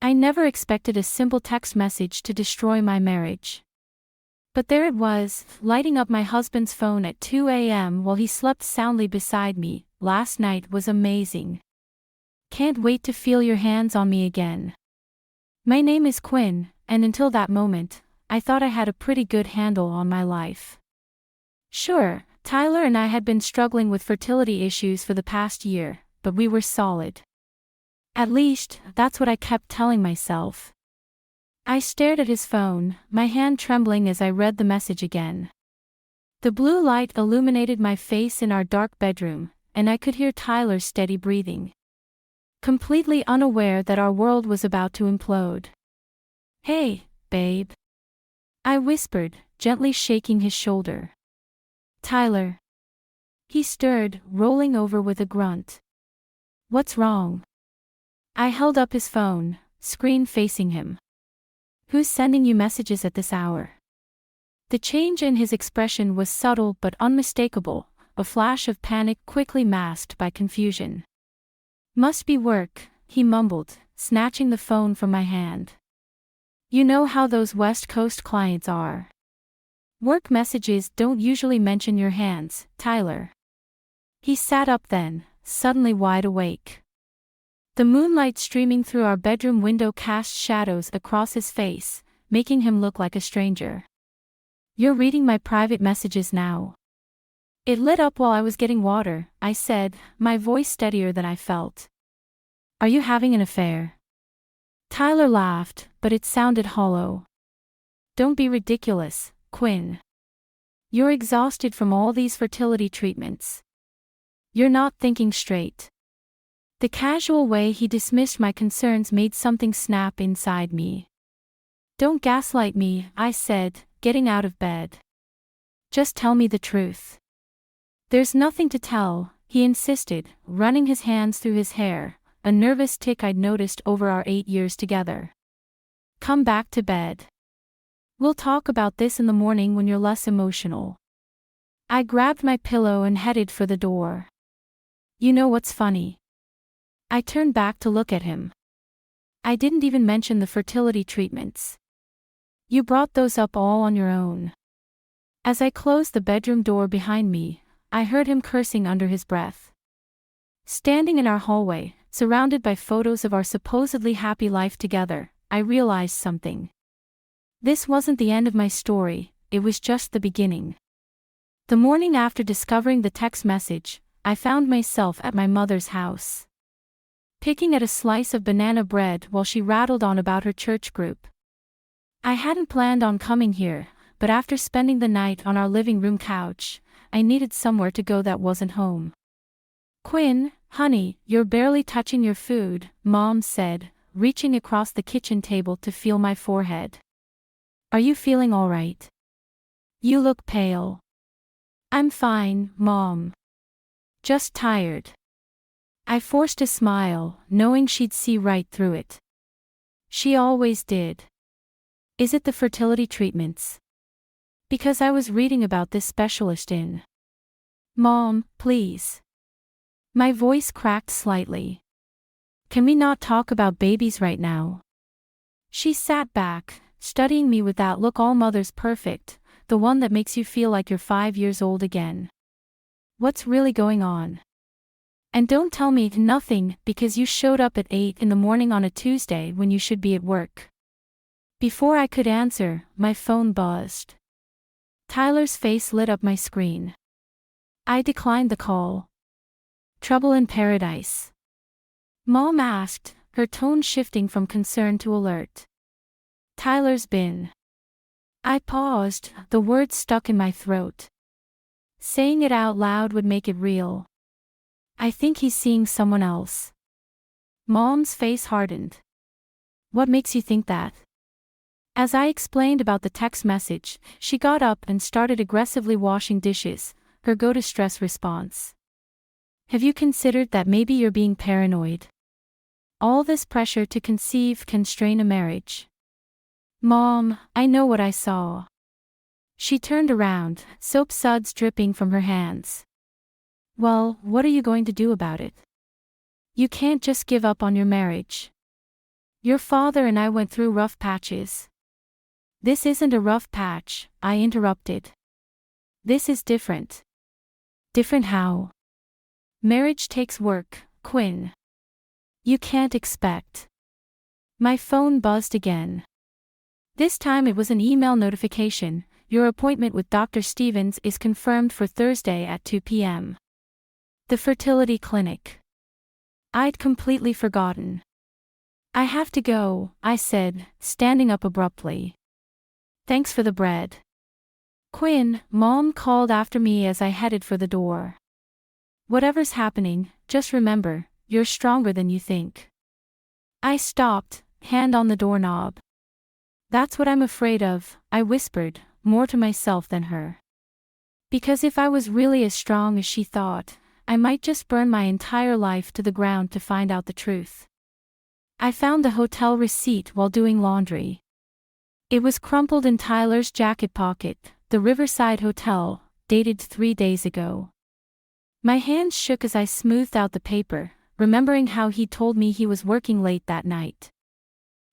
I never expected a simple text message to destroy my marriage. But there it was, lighting up my husband's phone at 2 a.m. while he slept soundly beside me. Last night was amazing. Can't wait to feel your hands on me again. My name is Quinn, and until that moment, I thought I had a pretty good handle on my life. Sure, Tyler and I had been struggling with fertility issues for the past year, but we were solid. At least, that's what I kept telling myself. I stared at his phone, my hand trembling as I read the message again. The blue light illuminated my face in our dark bedroom, and I could hear Tyler's steady breathing. Completely unaware that our world was about to implode. "Hey, babe," I whispered, gently shaking his shoulder. "Tyler." He stirred, rolling over with a grunt. "What's wrong?" I held up his phone, screen facing him. "Who's sending you messages at this hour?" The change in his expression was subtle but unmistakable, a flash of panic quickly masked by confusion. "Must be work," he mumbled, snatching the phone from my hand. "You know how those West Coast clients are. Work messages don't usually mention your hands, Tyler." He sat up then, suddenly wide awake. The moonlight streaming through our bedroom window cast shadows across his face, making him look like a stranger. "You're reading my private messages now." "It lit up while I was getting water," I said, my voice steadier than I felt. "Are you having an affair?" Tyler laughed, but it sounded hollow. "Don't be ridiculous, Quinn. You're exhausted from all these fertility treatments. You're not thinking straight." The casual way he dismissed my concerns made something snap inside me. "Don't gaslight me," I said, getting out of bed. "Just tell me the truth." "There's nothing to tell," he insisted, running his hands through his hair, a nervous tic I'd noticed over our 8 years together. "Come back to bed. We'll talk about this in the morning when you're less emotional." I grabbed my pillow and headed for the door. "You know what's funny?" I turned back to look at him. "I didn't even mention the fertility treatments. You brought those up all on your own." As I closed the bedroom door behind me, I heard him cursing under his breath. Standing in our hallway, surrounded by photos of our supposedly happy life together, I realized something. This wasn't the end of my story, it was just the beginning. The morning after discovering the text message, I found myself at my mother's house, picking at a slice of banana bread while she rattled on about her church group. I hadn't planned on coming here, but after spending the night on our living room couch, I needed somewhere to go that wasn't home. "Quinn, honey, you're barely touching your food," Mom said, reaching across the kitchen table to feel my forehead. "Are you feeling all right? You look pale." "I'm fine, Mom. Just tired." I forced a smile, knowing she'd see right through it. She always did. "Is it the fertility treatments?" "Because I was reading about this specialist in." "Mom, please." My voice cracked slightly. "Can we not talk about babies right now?" She sat back, studying me with that look all mothers perfect, the one that makes you feel like you're 5 years old again. "What's really going on? And don't tell me nothing because you showed up at 8 in the morning on a Tuesday when you should be at work." Before I could answer, my phone buzzed. Tyler's face lit up my screen. I declined the call. "Trouble in paradise?" Mom asked, her tone shifting from concern to alert. "Tyler's been." I paused, the words stuck in my throat. Saying it out loud would make it real. "I think he's seeing someone else." Mom's face hardened. "What makes you think that?" As I explained about the text message, she got up and started aggressively washing dishes, her go-to stress response. "Have you considered that maybe you're being paranoid? All this pressure to conceive can strain a marriage." "Mom, I know what I saw." She turned around, soap suds dripping from her hands. "Well, what are you going to do about it? You can't just give up on your marriage." Your father and I went through rough patches. This isn't a rough patch, I interrupted. This is different. Different how? Marriage takes work, Quinn. You can't expect. My phone buzzed again. This time it was an email notification. Your appointment with Dr. Stevens is confirmed for Thursday at 2 p.m. The fertility clinic. I'd completely forgotten. I have to go, I said, standing up abruptly. Thanks for the bread. Quinn, Mom called after me as I headed for the door. Whatever's happening, just remember, you're stronger than you think. I stopped, hand on the doorknob. That's what I'm afraid of, I whispered, more to myself than her. Because if I was really as strong as she thought, I might just burn my entire life to the ground to find out the truth. I found the hotel receipt while doing laundry. It was crumpled in Tyler's jacket pocket, the Riverside Hotel, dated 3 days ago. My hands shook as I smoothed out the paper, remembering how he told me he was working late that night.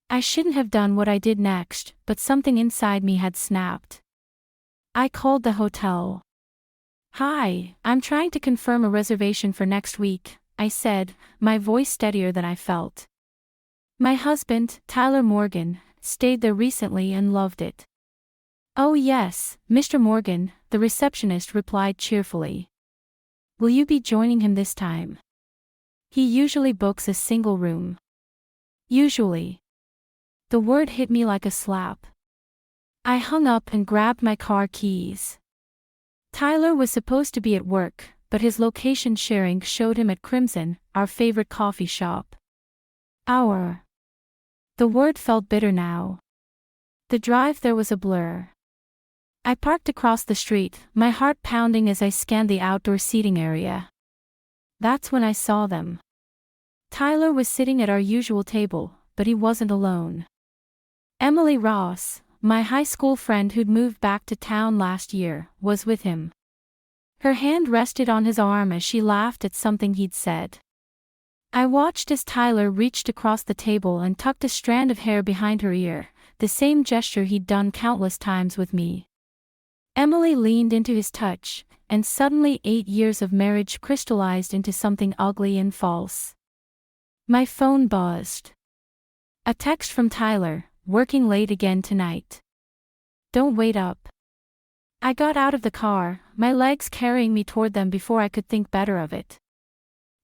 I shouldn't have done what I did next, but something inside me had snapped. I called the hotel. Hi, I'm trying to confirm a reservation for next week, I said, my voice steadier than I felt. My husband, Tyler Morgan, stayed there recently and loved it. Oh yes, Mr. Morgan, the receptionist replied cheerfully. Will you be joining him this time? He usually books a single room. Usually. The word hit me like a slap. I hung up and grabbed my car keys. Tyler was supposed to be at work, but his location sharing showed him at Crimson, our favorite coffee shop. The word felt bitter now. The drive there was a blur. I parked across the street, my heart pounding as I scanned the outdoor seating area. That's when I saw them. Tyler was sitting at our usual table, but he wasn't alone. Emily Ross, my high school friend who'd moved back to town last year, was with him. Her hand rested on his arm as she laughed at something he'd said. I watched as Tyler reached across the table and tucked a strand of hair behind her ear, the same gesture he'd done countless times with me. Emily leaned into his touch, and suddenly 8 years of marriage crystallized into something ugly and false. My phone buzzed. A text from Tyler, working late again tonight. Don't wait up. I got out of the car, my legs carrying me toward them before I could think better of it.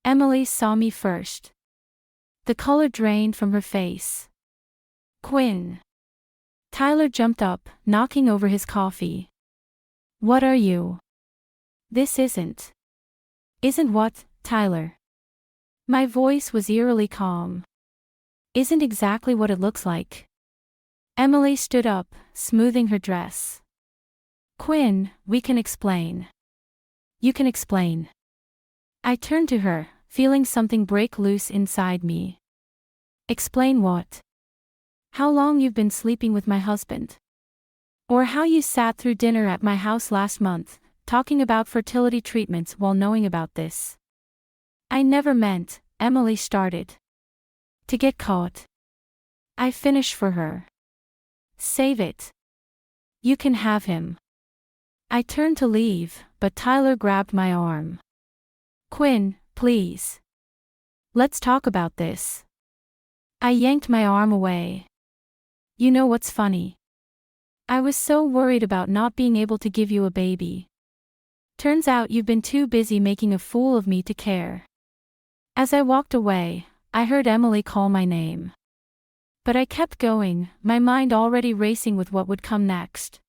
Emily saw me first. The color drained from her face. Quinn. Tyler jumped up, knocking over his coffee. What are you? This isn't. Isn't what, Tyler? My voice was eerily calm. Isn't exactly what it looks like. Emily stood up, smoothing her dress. Quinn, we can explain. You can explain. I turned to her, feeling something break loose inside me. Explain what? How long you've been sleeping with my husband? Or how you sat through dinner at my house last month, talking about fertility treatments while knowing about this. I never meant, Emily started. To get caught. I finished for her. Save it. You can have him. I turned to leave, but Tyler grabbed my arm. Quinn, please. Let's talk about this. I yanked my arm away. You know what's funny? I was so worried about not being able to give you a baby. Turns out you've been too busy making a fool of me to care. As I walked away, I heard Emily call my name. But I kept going, my mind already racing with what would come next.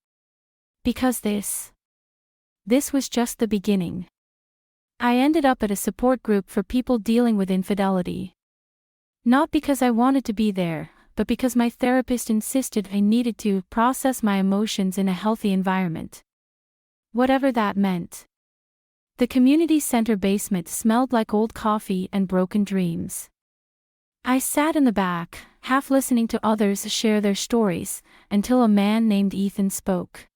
Because this was just the beginning. I ended up at a support group for people dealing with infidelity. Not because I wanted to be there, but because my therapist insisted I needed to process my emotions in a healthy environment. Whatever that meant. The community center basement smelled like old coffee and broken dreams. I sat in the back, half listening to others share their stories, until a man named Ethan spoke.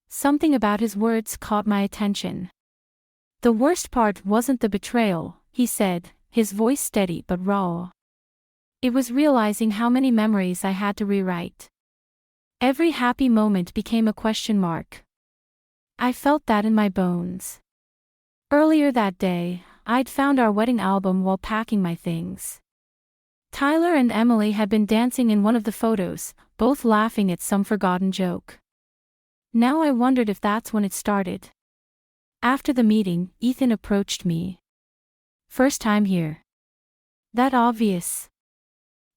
Something about his words caught my attention. The worst part wasn't the betrayal, he said, his voice steady but raw. It was realizing how many memories I had to rewrite. Every happy moment became a question mark. I felt that in my bones. Earlier that day, I'd found our wedding album while packing my things. Tyler and Emily had been dancing in one of the photos, both laughing at some forgotten joke. Now I wondered if that's when it started. After the meeting, Ethan approached me. "First time here. That obvious.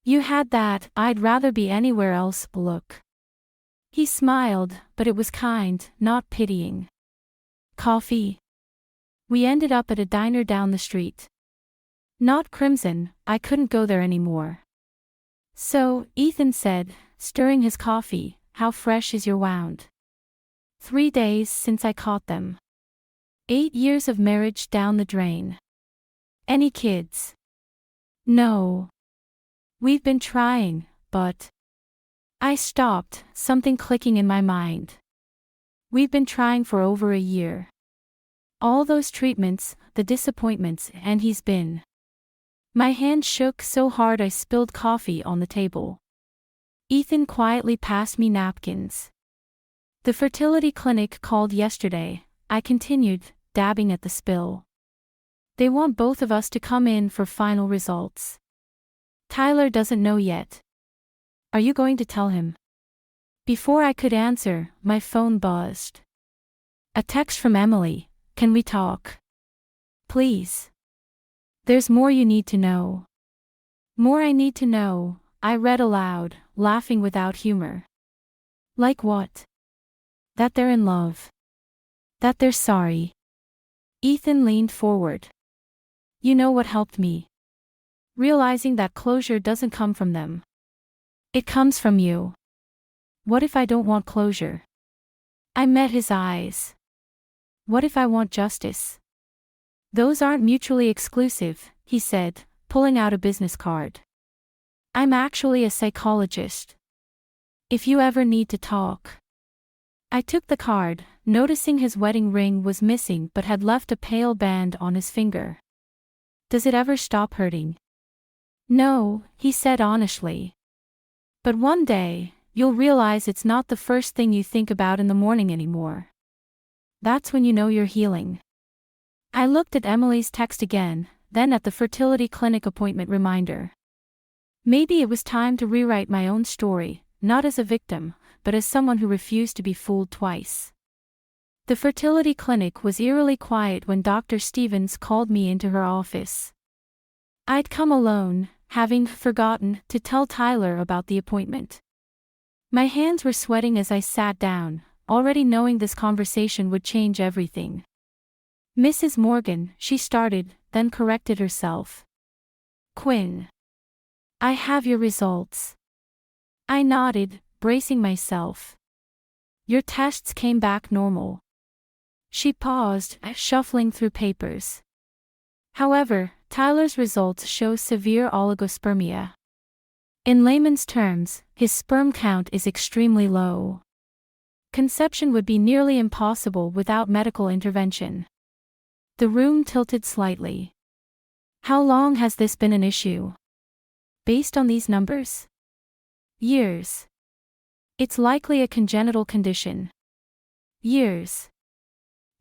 You had that "I'd rather be anywhere else" look." He smiled, but it was kind, not pitying. "Coffee?" We ended up at a diner down the street. Not Crimson, I couldn't go there anymore. "So," Ethan said, stirring his coffee, "how fresh is your wound?" 3 days since I caught them. 8 years of marriage down the drain. Any kids? No. We've been trying, but... I stopped, something clicking in my mind. We've been trying for over a year. All those treatments, the disappointments, and he's been... My hand shook so hard I spilled coffee on the table. Ethan quietly passed me napkins. "The fertility clinic called yesterday," I continued, dabbing at the spill. "They want both of us to come in for final results. Tyler doesn't know yet. Are you going to tell him?" Before I could answer, my phone buzzed. A text from Emily. "Can we talk? Please. There's more you need to know." "More I need to know," I read aloud, laughing without humor. "Like what?" "That they're in love. That they're sorry." Ethan leaned forward. "You know what helped me? Realizing that closure doesn't come from them. It comes from you." "What if I don't want closure?" I met his eyes. "What if I want justice?" "Those aren't mutually exclusive," he said, pulling out a business card. "I'm actually a psychologist. If you ever need to talk." I took the card, noticing his wedding ring was missing but had left a pale band on his finger. "Does it ever stop hurting?" "No," he said honestly. "But one day, you'll realize it's not the first thing you think about in the morning anymore. That's when you know you're healing." I looked at Emily's text again, then at the fertility clinic appointment reminder. Maybe it was time to rewrite my own story, not as a victim, but as someone who refused to be fooled twice. The fertility clinic was eerily quiet when Dr. Stevens called me into her office. I'd come alone, having forgotten to tell Tyler about the appointment. My hands were sweating as I sat down, already knowing this conversation would change everything. "Mrs. Morgan," she started, then corrected herself. "Quinn. I have your results." I nodded, bracing myself. "Your tests came back normal." She paused, shuffling through papers. "However, Tyler's results show severe oligospermia. In layman's terms, his sperm count is extremely low. Conception would be nearly impossible without medical intervention." The room tilted slightly. "How long has this been an issue?" "Based on these numbers?" "Years." "It's likely a congenital condition." "Years."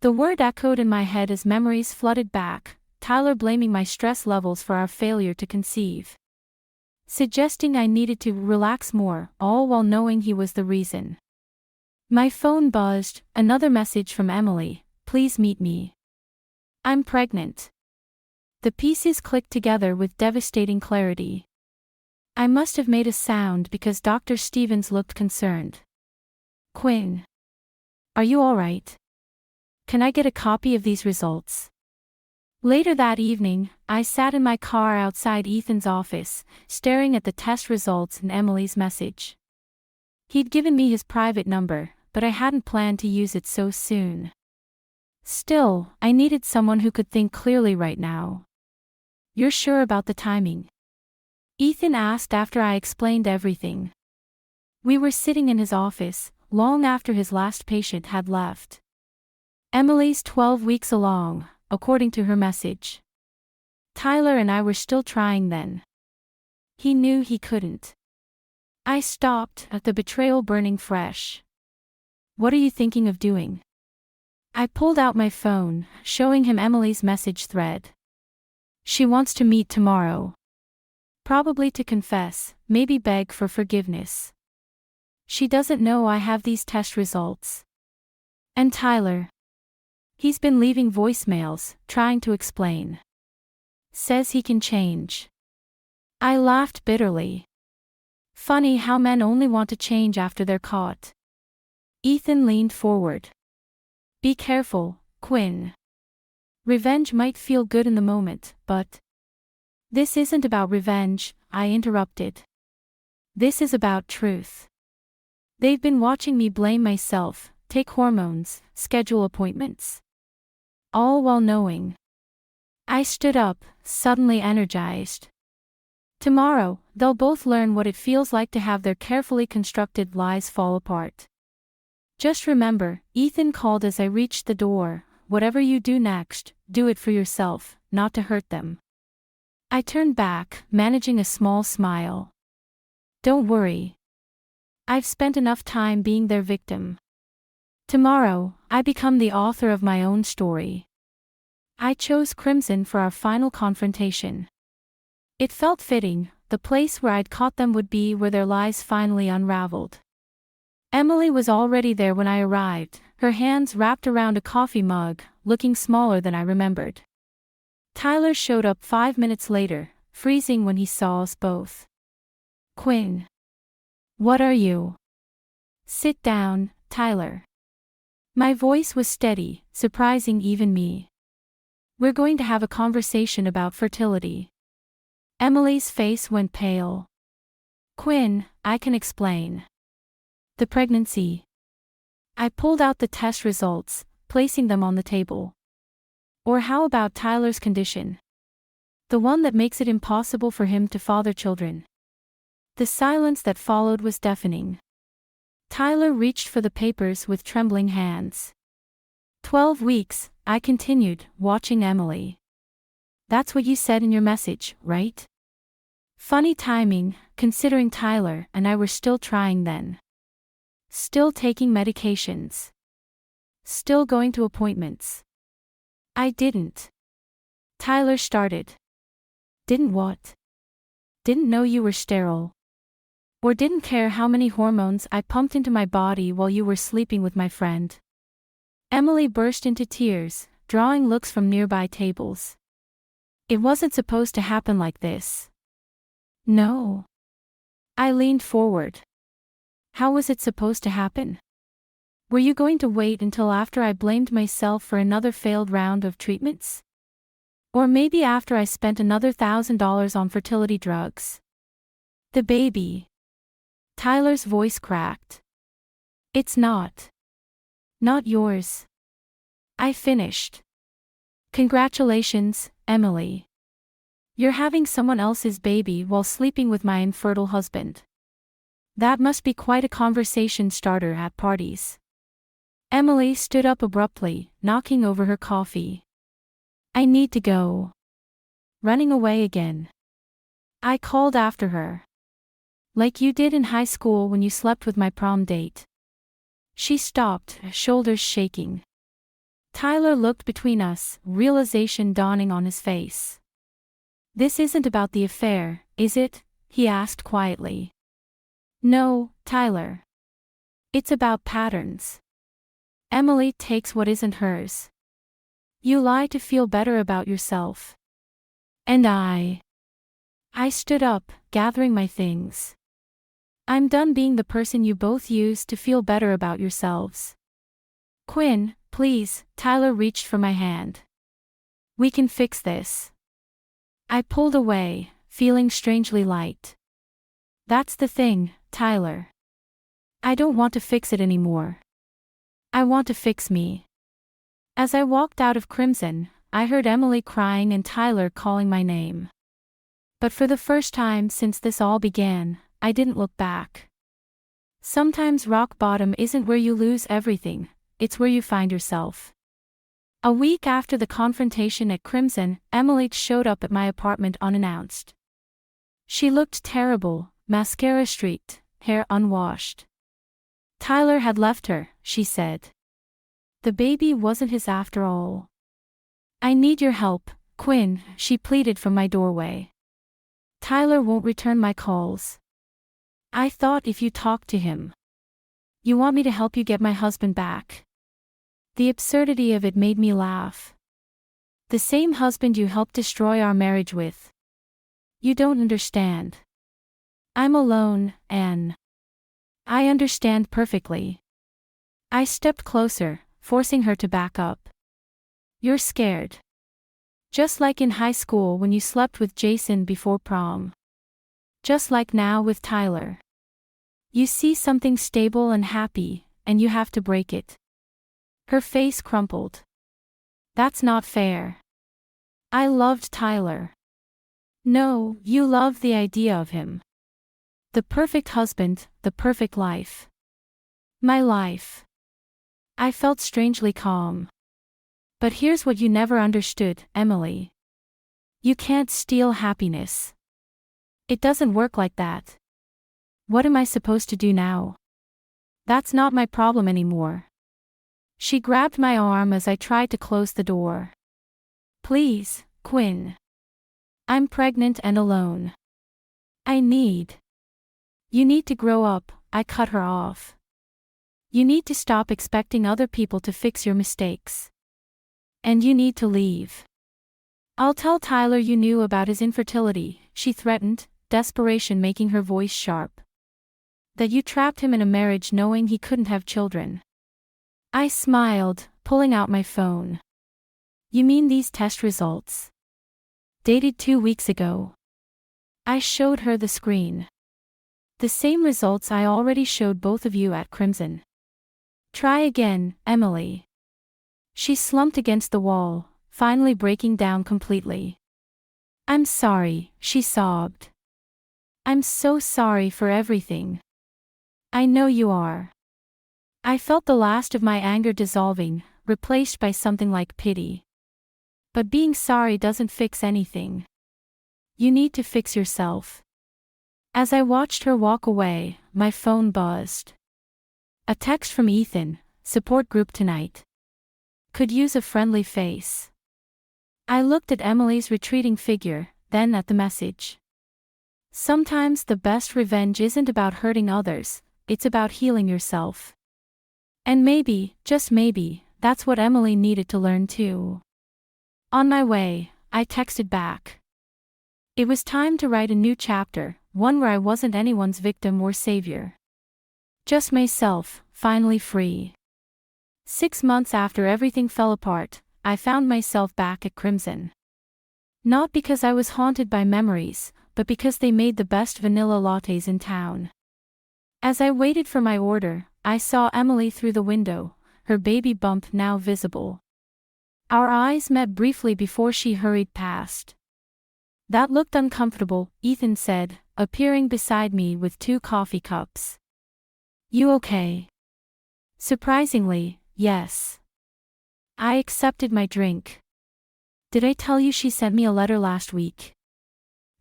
The word echoed in my head as memories flooded back, Tyler blaming my stress levels for our failure to conceive. Suggesting I needed to relax more, all while knowing he was the reason. My phone buzzed, another message from Emily. "Please meet me. I'm pregnant." The pieces clicked together with devastating clarity. I must have made a sound because Dr. Stevens looked concerned. "Quinn. Are you all right? Can I get a copy of these results?" Later that evening, I sat in my car outside Ethan's office, staring at the test results and Emily's message. He'd given me his private number, but I hadn't planned to use it so soon. Still, I needed someone who could think clearly right now. "You're sure about the timing?" Ethan asked after I explained everything. We were sitting in his office, long after his last patient had left. Emily's 12 weeks along, according to her message. Tyler and I were still trying then. He knew he couldn't. I stopped, the betrayal burning fresh. What are you thinking of doing? I pulled out my phone, showing him Emily's message thread. She wants to meet tomorrow. Probably to confess, maybe beg for forgiveness. She doesn't know I have these test results. And Tyler. He's been leaving voicemails, trying to explain. Says he can change. I laughed bitterly. Funny how men only want to change after they're caught. Ethan leaned forward. Be careful, Quinn. Revenge might feel good in the moment, but... This isn't about revenge, I interrupted. This is about truth. They've been watching me blame myself, take hormones, schedule appointments. All while knowing. I stood up, suddenly energized. Tomorrow, they'll both learn what it feels like to have their carefully constructed lies fall apart. Just remember, Ethan called as I reached the door, whatever you do next, do it for yourself, not to hurt them. I turned back, managing a small smile. Don't worry. I've spent enough time being their victim. Tomorrow, I become the author of my own story. I chose Crimson for our final confrontation. It felt fitting, the place where I'd caught them would be where their lies finally unraveled. Emily was already there when I arrived, her hands wrapped around a coffee mug, looking smaller than I remembered. Tyler showed up 5 minutes later, freezing when he saw us both. Quinn. What are you? Sit down, Tyler. My voice was steady, surprising even me. We're going to have a conversation about fertility. Emily's face went pale. Quinn, I can explain. The pregnancy. I pulled out the test results, placing them on the table. Or how about Tyler's condition? The one that makes it impossible for him to father children. The silence that followed was deafening. Tyler reached for the papers with trembling hands. 12 weeks, I continued, watching Emily. That's what you said in your message, right? Funny timing, considering Tyler and I were still trying then. Still taking medications. Still going to appointments. I didn't. Tyler started. Didn't what? Didn't know you were sterile. Or didn't care how many hormones I pumped into my body while you were sleeping with my friend. Emily burst into tears, drawing looks from nearby tables. It wasn't supposed to happen like this. No. I leaned forward. How was it supposed to happen? Were you going to wait until after I blamed myself for another failed round of treatments? Or maybe after I spent another $1,000 on fertility drugs? The baby. Tyler's voice cracked. It's not. Not yours. I finished. Congratulations, Emily. You're having someone else's baby while sleeping with my infertile husband. That must be quite a conversation starter at parties. Emily stood up abruptly, knocking over her coffee. I need to go. Running away again. I called after her. Like you did in high school when you slept with my prom date. She stopped, shoulders shaking. Tyler looked between us, realization dawning on his face. This isn't about the affair, is it? He asked quietly. No, Tyler. It's about patterns. Emily takes what isn't hers. You lie to feel better about yourself. And I stood up, gathering my things. I'm done being the person you both used to feel better about yourselves. Quinn, please, Tyler reached for my hand. We can fix this. I pulled away, feeling strangely light. That's the thing, Tyler. I don't want to fix it anymore. I want to fix me. As I walked out of Crimson, I heard Emily crying and Tyler calling my name. But for the first time since this all began, I didn't look back. Sometimes rock bottom isn't where you lose everything, it's where you find yourself. A week after the confrontation at Crimson, Emily showed up at my apartment unannounced. She looked terrible, mascara streaked, hair unwashed. Tyler had left her, she said. The baby wasn't his after all. I need your help, Quinn, she pleaded from my doorway. Tyler won't return my calls. I thought if you talked to him. You want me to help you get my husband back. The absurdity of it made me laugh. The same husband you helped destroy our marriage with. You don't understand. I'm alone, Anne. I understand perfectly. I stepped closer, forcing her to back up. You're scared. Just like in high school when you slept with Jason before prom. Just like now with Tyler. You see something stable and happy, and you have to break it. Her face crumpled. That's not fair. I loved Tyler. No, you loved the idea of him. The perfect husband, the perfect life. My life. I felt strangely calm. But here's what you never understood, Emily. You can't steal happiness. It doesn't work like that. What am I supposed to do now? That's not my problem anymore. She grabbed my arm as I tried to close the door. Please, Quinn. I'm pregnant and alone. You need to grow up, I cut her off. You need to stop expecting other people to fix your mistakes. And you need to leave. I'll tell Tyler you knew about his infertility, she threatened, desperation making her voice sharp. That you trapped him in a marriage knowing he couldn't have children. I smiled, pulling out my phone. You mean these test results? Dated 2 weeks ago. I showed her the screen. The same results I already showed both of you at Crimson. Try again, Emily. She slumped against the wall, finally breaking down completely. I'm sorry, she sobbed. I'm so sorry for everything. I know you are. I felt the last of my anger dissolving, replaced by something like pity. But being sorry doesn't fix anything. You need to fix yourself. As I watched her walk away, my phone buzzed. A text from Ethan, support group tonight. Could use a friendly face. I looked at Emily's retreating figure, then at the message. Sometimes the best revenge isn't about hurting others, it's about healing yourself. And maybe, just maybe, that's what Emily needed to learn too. On my way, I texted back. It was time to write a new chapter, one where I wasn't anyone's victim or savior. Just myself, finally free. 6 months after everything fell apart, I found myself back at Crimson. Not because I was haunted by memories, but because they made the best vanilla lattes in town. As I waited for my order, I saw Emily through the window, her baby bump now visible. Our eyes met briefly before she hurried past. That looked uncomfortable, Ethan said, appearing beside me with 2 coffee cups. You okay? Surprisingly, yes. I accepted my drink. Did I tell you she sent me a letter last week?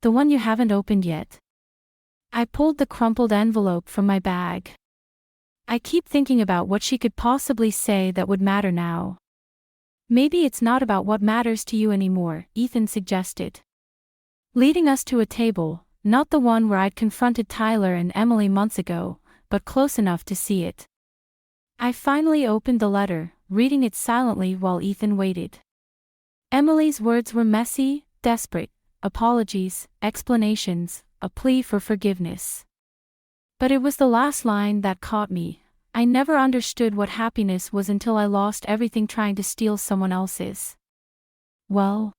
The one you haven't opened yet. I pulled the crumpled envelope from my bag. I keep thinking about what she could possibly say that would matter now. Maybe it's not about what matters to you anymore, Ethan suggested. Leading us to a table, not the one where I'd confronted Tyler and Emily months ago, but close enough to see it. I finally opened the letter, reading it silently while Ethan waited. Emily's words were messy, desperate, apologies, explanations, a plea for forgiveness. But it was the last line that caught me. I never understood what happiness was until I lost everything trying to steal someone else's. Well?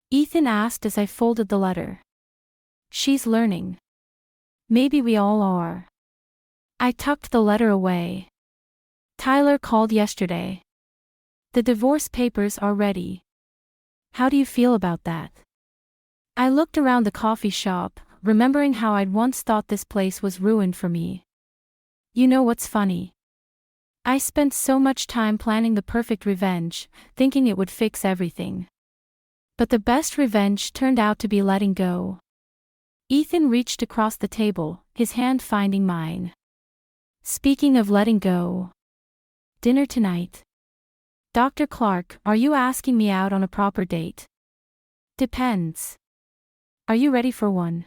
Ethan asked as I folded the letter. She's learning. Maybe we all are. I tucked the letter away. Tyler called yesterday. The divorce papers are ready. How do you feel about that? I looked around the coffee shop, remembering how I'd once thought this place was ruined for me. You know what's funny? I spent so much time planning the perfect revenge, thinking it would fix everything. But the best revenge turned out to be letting go. Ethan reached across the table, his hand finding mine. Speaking of letting go. Dinner tonight. Dr. Clark, are you asking me out on a proper date? Depends. Are you ready for one?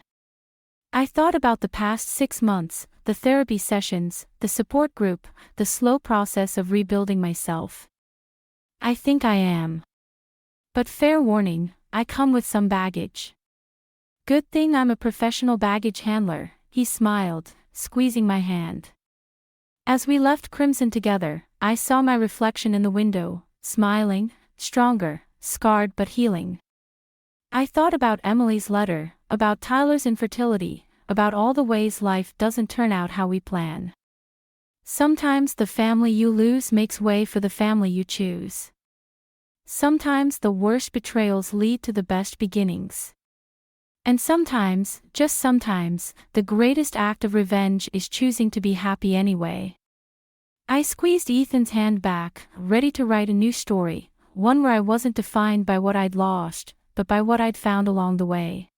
I thought about the past 6 months, the therapy sessions, the support group, the slow process of rebuilding myself. I think I am. But fair warning, I come with some baggage. Good thing I'm a professional baggage handler, he smiled, squeezing my hand. As we left Crimson together, I saw my reflection in the window, smiling, stronger, scarred but healing. I thought about Emily's letter, about Tyler's infertility, about all the ways life doesn't turn out how we plan. Sometimes the family you lose makes way for the family you choose. Sometimes the worst betrayals lead to the best beginnings. And sometimes, just sometimes, the greatest act of revenge is choosing to be happy anyway. I squeezed Ethan's hand back, ready to write a new story, one where I wasn't defined by what I'd lost, but by what I'd found along the way.